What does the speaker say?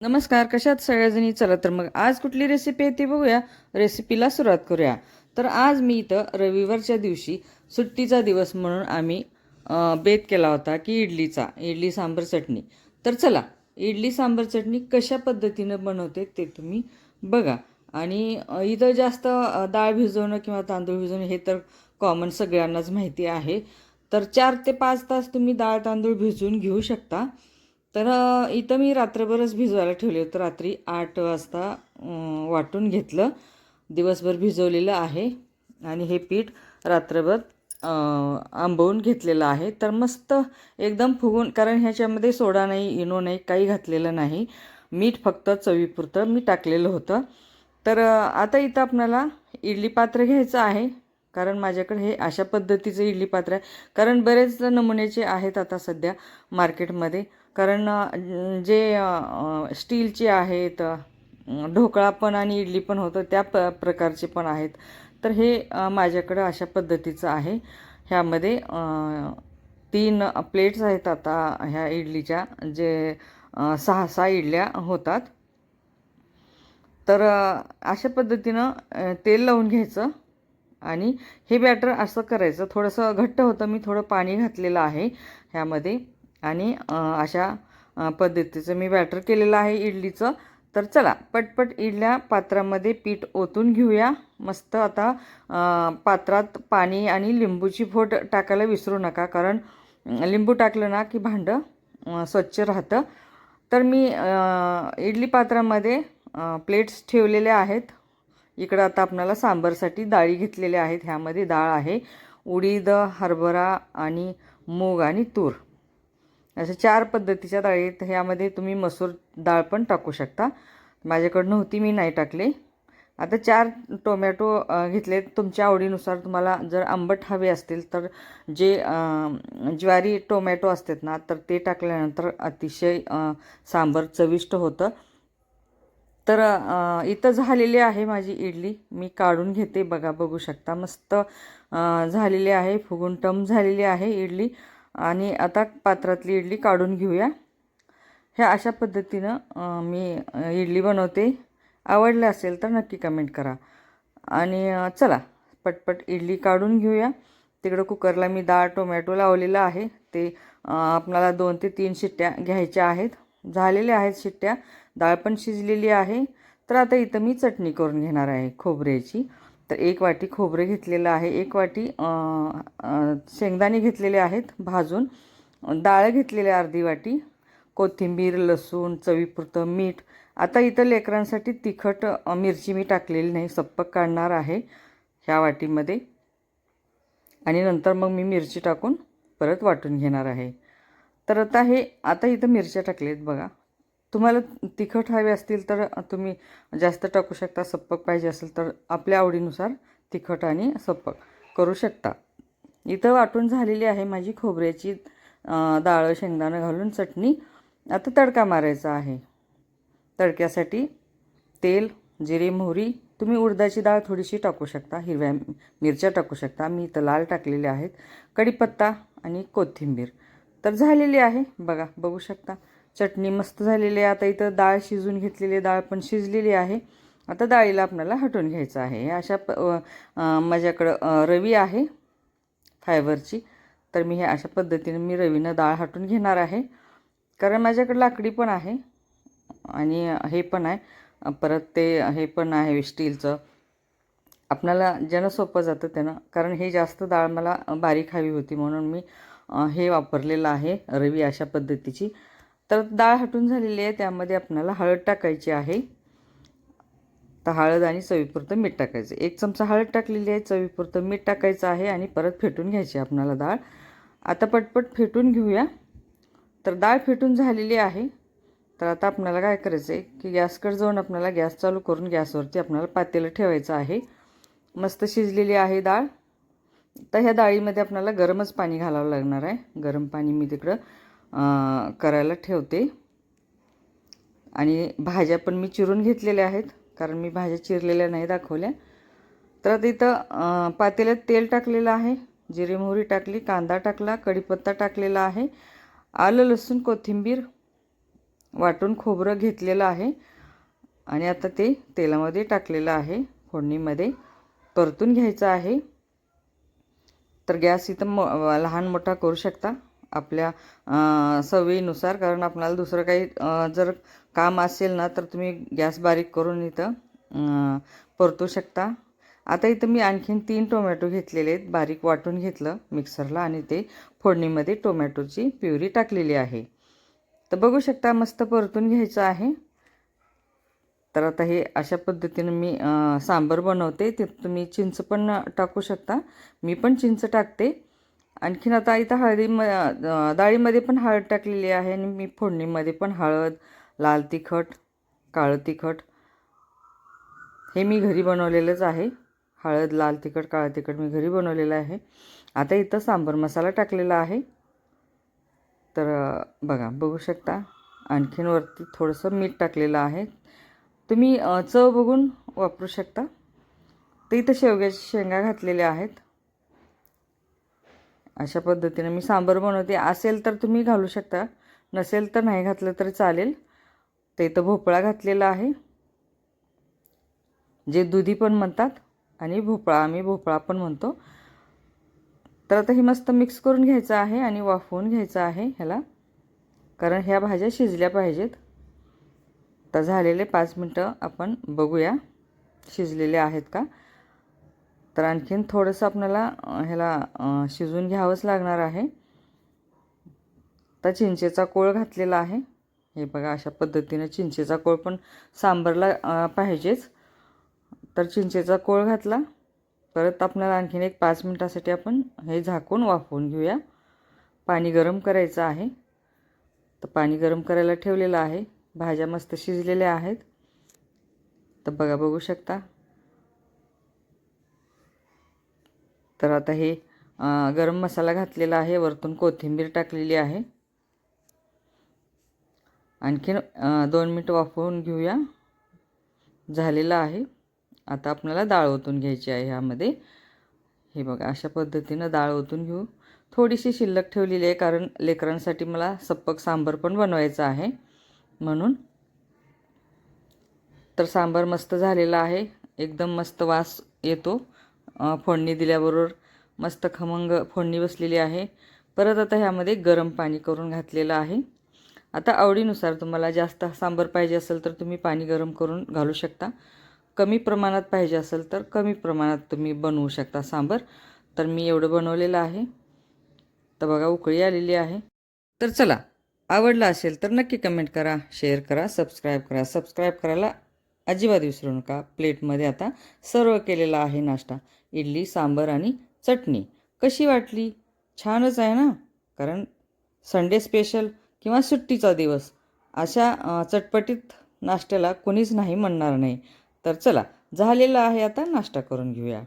नमस्कार, कशात सगळ्याजणी. चला तर मग आज कुठली रेसिपी आहे ती बघूया. रेसिपीला सुरुवात करूया. तर आज मी इथं रविवारच्या दिवशी सुट्टीचा दिवस म्हणून आम्ही बेत केला होता की इडली सांबर चटणी. तर चला, इडली सांबर चटणी कशा पद्धतीनं बनवते ते तुम्ही बघा. आणि इथं जास्त डाळ भिजवणं किंवा तांदूळ भिजवणं हे तर कॉमन सगळ्यांनाच माहिती आहे. तर 4 ते 5 तास तुम्ही डाळ तांदूळ भिजवून घेऊ शकता. तर इथं मी रात्रभरच भिजवायला ठेवले होतं. रात्री 8 वाजता वाटून घेतलं. दिवसभर भिजवलेलं आहे आणि हे पीठ रात्रभर आंबवून घेतलेलं आहे. तर मस्त एकदम फुगून, कारण ह्याच्यामध्ये सोडा नाही, इनो नाही, काही घातलेलं नाही. मीठ फक्त चवीपुरतं मी टाकलेलं होतं. तर आता इथं आपल्याला इडली पात्र घ्यायचं आहे. कारण माझ्याकडे हे अशा पद्धतीचं इडली पात्र आहे. कारण बरेच नमुन्याचे आहेत आता सध्या मार्केटमध्ये. कारण जे स्टीलचे आहेत, ढोकळा पण आणि इडली पण होतं त्या प्रकारचे पण आहेत. तर हे माझ्याकडं अशा पद्धतीचं आहे. ह्यामध्ये 3 प्लेट्स आहेत आता ह्या इडलीच्या, जे 6-6 इडल्या होतात. तर अशा पद्धतीनं तेल लावून घ्यायचं आणि हे बॅटर असं करायचं. थोडंसं घट्ट होतं, मी थोडं पाणी घातलेलं आहे ह्यामध्ये. आणि अशा पद्धतीचं मी बॅटर केलेलं आहे इडलीचं. तर चला पटपट इडल्या पात्रामध्ये पीठ ओतून घेऊया. मस्त आता पात्रात पाणी आणि लिंबूची फोड टाकायला विसरू नका, कारण लिंबू टाकलं ना की भांडं स्वच्छ राहतं. तर मी इडली पात्रामध्ये प्लेट्स ठेवलेल्या आहेत. इकडं आता आपल्याला सांबारसाठी डाळी घेतलेल्या आहेत. ह्यामध्ये डाळ आहे उडीद, हरभरा आणि मूग आणि तूर, अशा 4 पद्धतीच्या डाळी आहेत. ह्यामध्ये तुम्ही मसूर डाळ पण टाकू शकता. माझ्याकडं नव्हती, मी नाही टाकले. आता 4 टोमॅटो घेतले. तुमच्या आवडीनुसार तुम्हाला जर आंबट हवे असतील तर जे ज्वारी टोमॅटो असतात ना, तर ते टाकल्यानंतर अतिशय सांबार चविष्ट होतं. तर इथं झालेली आहे माझी इडली. मी काढून घेते. बघू शकता मस्त झालेली आहे, फुगून टम झालेली आहे इडली. आणि आता पात्रातली इडली काढून घेऊया. ह्या अशा पद्धतीनं मी इडली बनवते. आवडलं असेल तर नक्की कमेंट करा. आणि चला पटपट इडली काढून घेऊया. तिकडं कुकरला मी डाळ टोमॅटो लावलेलं आहे. ते आपल्याला 2 ते 3 शिट्ट्या घ्यायच्या आहेत. झालेल्या आहेत शिट्ट्या. डाळ पण शिजलेली आहे. तर आता इथं मी चटणी करून घेणार आहे खोबऱ्याची. तर 1 वाटी खोबरे घेतलेलं आहे. 1 वाटी शेंगदाणे घेतलेले आहेत भाजून. डाळ घेतलेली अर्धी वाटी. कोथिंबीर, लसूण, चवीपुरतं मीठ. आता इथं लेकरांसाठी तिखट मिरची मी टाकलेली नाही, सप्पक काढणार आहे ह्या वाटीमध्ये. आणि नंतर मग मी मिरची टाकून परत वाटून घेणार आहे. तर आता इथं मिरच्या टाकलेत बघा. तुम्हाला तिखट हवे असतील तर तुम्ही जास्त टाकू शकता. सप्पक पाहिजे असेल तर आपल्या आवडीनुसार तिखट आणि सप्पक करू शकता. इथं वाटून झालेली आहे माझी खोबऱ्याची डाळ शेंगदाणा घालून चटणी. आता तडका मारायचा आहे. तडक्यासाठी तेल, जिरे, मोहरी. तुम्ही उडदाची डाळ थोडीशी टाकू शकता, हिरव्या मिरच्या टाकू शकता. मी इथं लाल टाकलेले आहेत. कढीपत्ता आणि कोथिंबीर. तर झालेली आहे बघू शकता. चटणी मस्त झालेली आहे. आता इथं डाळ शिजून घेतलेली, डाळ पण शिजलेली आहे. आता डाळीला आपल्याला हटवून घ्यायचं आहे. माझ्याकडं रवी आहे फायबरची. तर मी हे अशा पद्धतीने मी रवीनं डाळ हटून घेणार आहे. कारण माझ्याकडे लाकडी पण आहे आणि हे पण आहे, परत ते हे पण आहे स्टीलचं. आपल्याला ज्यानं सोपं जातं त्यानं. कारण हे जास्त डाळ मला बारीक हवी होती म्हणून मी हे वापरलेलं आहे रवी अशा पद्धतीची. तर डाळ हटून झालेली आहे. त्यामध्ये आपल्याला हळद टाकायची आहे. तर हळद आणि चवीपुरतं मीठ टाकायचं. 1 चमचा हळद टाकलेली आहे, चवीपुरतं मीठ टाकायचं आहे आणि परत फेटून घ्यायची आपल्याला डाळ. आता पटपट फेटून घेऊया. तर डाळ फेटून झालेली आहे. तर आता आपल्याला काय करायचं आहे की गॅसकडे जाऊन आपल्याला गॅस चालू करून गॅसवरती आपल्याला पातेलं ठेवायचं आहे. मस्त शिजलेली आहे डाळ. तर ह्या डाळीमध्ये आपल्याला गरमच पाणी घालावं लागणार आहे. गरम पाणी मी तिकडं करायला ठेवते. आणि भाज्या पण मी चिरून घेतलेल्या आहेत, कारण मी भाज्या चिरलेल्या नाही दाखवल्या. तर आता इथं पातेल्यात तेल टाकलेलं आहे, जिरे मोहरी टाकली, कांदा टाकला, कढीपत्ता टाकलेला आहे, आलं लसूण कोथिंबीर वाटून खोबरं घेतलेलं आहे आणि आता ते तेलामध्ये टाकलेलं आहे, फोडणीमध्ये परतून घ्यायचं आहे. तर गॅस इथं लहान मोठा करू शकता आपल्या सवयीनुसार, कारण आपल्याला दुसरं काही जर काम असेल ना तर तुम्ही गॅस बारीक करून इथं परतू शकता. आता इथं मी आणखीन 3 टोमॅटो घेतलेले आहेत, बारीक वाटून घेतलं मिक्सरला आणि ते फोडणीमध्ये टोमॅटोची प्युरी टाकलेली आहे. तर बघू शकता मस्त परतून घ्यायचं आहे. तर आता हे अशा पद्धतीने मी सांबार बनवते. ते तुम्ही चिंच पण टाकू शकता, मी पण चिंच टाकते. आणखीन आता इथं डाळीमध्ये पण हळद टाकलेली आहे आणि मी फोडणीमध्ये पण हळद, लाल तिखट, काळं तिखट हे मी घरी बनवलेलंच आहे. हळद, लाल तिखट, काळं तिखट मी घरी बनवलेलं आहे. आता इथं सांबार मसाला टाकलेला आहे. तर बघू शकता आणखीन वरती थोडंसं मीठ टाकलेलं आहे. तुम्ही चव बघून वापरू शकता. तर इथं शेंगा घातलेल्या आहेत. अशा पद्धतीने मी सांबार बनवते. असेल तर तुम्ही घालू शकता, नसेल तर नाही घातलं तरी चालेल. तर इथं भोपळा घातलेला आहे, जे दुधी पण म्हणतात आणि आम्ही भोपळा पण म्हणतो. तर आता हे मस्त मिक्स करून घ्यायचं आहे आणि वाफवून घ्यायचं आहे ह्याला, कारण ह्या भाज्या शिजल्या पाहिजेत. तर झालेले 5 मिनटं आपण बघूया शिजलेले आहेत का. तर आणखीन थोडंसं आपल्याला ह्याला शिजवून घ्यावंच लागणार आहे. तर चिंचेचा कोळ घातलेला आहे. हे बघा अशा पद्धतीने चिंचेचा कोळ पण सांबारला पाहिजेच. तर चिंचेचा कोळ घातला. परत आपल्याला आणखीन एक 5 मिनटासाठी आपण हे झाकून वाफवून घेऊया. पाणी गरम करायचं आहे. तर पाणी गरम करायला ठेवलेलं आहे. भाज्या मस्त शिजलेल्या आहेत. तर बघू शकता. तर आता हे गरम मसाला घातलेला आहे, वरतून कोथिंबीर टाकलेली आहे. आणखीन 2 मिनिट वाफवून घेऊया. झालेलं आहे. आता आपल्याला डाळ ओतून घ्यायची आहे ह्यामध्ये. हे बघा अशा पद्धतीनं डाळ ओतून घेऊ. थोडीशी शिल्लक ठेवलेली आहे, कारण लेकरांसाठी मला सप्पक सांबार पण बनवायचं आहे म्हणून. तर सांबार मस्त झालेला आहे. एकदम मस्त वास येतो फोडणी दिल्याबरोबर. मस्त खमंग फोडणी बसलेली आहे. परत आता ह्यामध्ये गरम पाणी करून घातलेलं आहे. आता आवडीनुसार तुम्हाला जास्त सांबार पाहिजे असेल तर तुम्ही पाणी गरम करून घालू शकता. कमी प्रमाणात पाहिजे असेल तर कमी प्रमाणात तुम्ही बनवू शकता सांबार. तर मी एवढं बनवलेलं आहे. तर बघा उकळी आलेली आहे. तर चला, आवडला असेल तर नक्की कमेंट करा, शेअर करा, सबस्क्राईब करा. सबस्क्राईब करायला अजिबात विसरू नका. प्लेटमध्ये आता सर्व केलेला आहे नाश्ता. इडली, सांबार आणि चटणी. कशी वाटली? छानच आहे ना? कारण संडे स्पेशल किंवा सुट्टीचा दिवस अशा चटपटीत नाश्त्याला कोणीच नाही म्हणणार नाही. तर चला, झालेला आहे, आता नाश्ता करून घेऊया.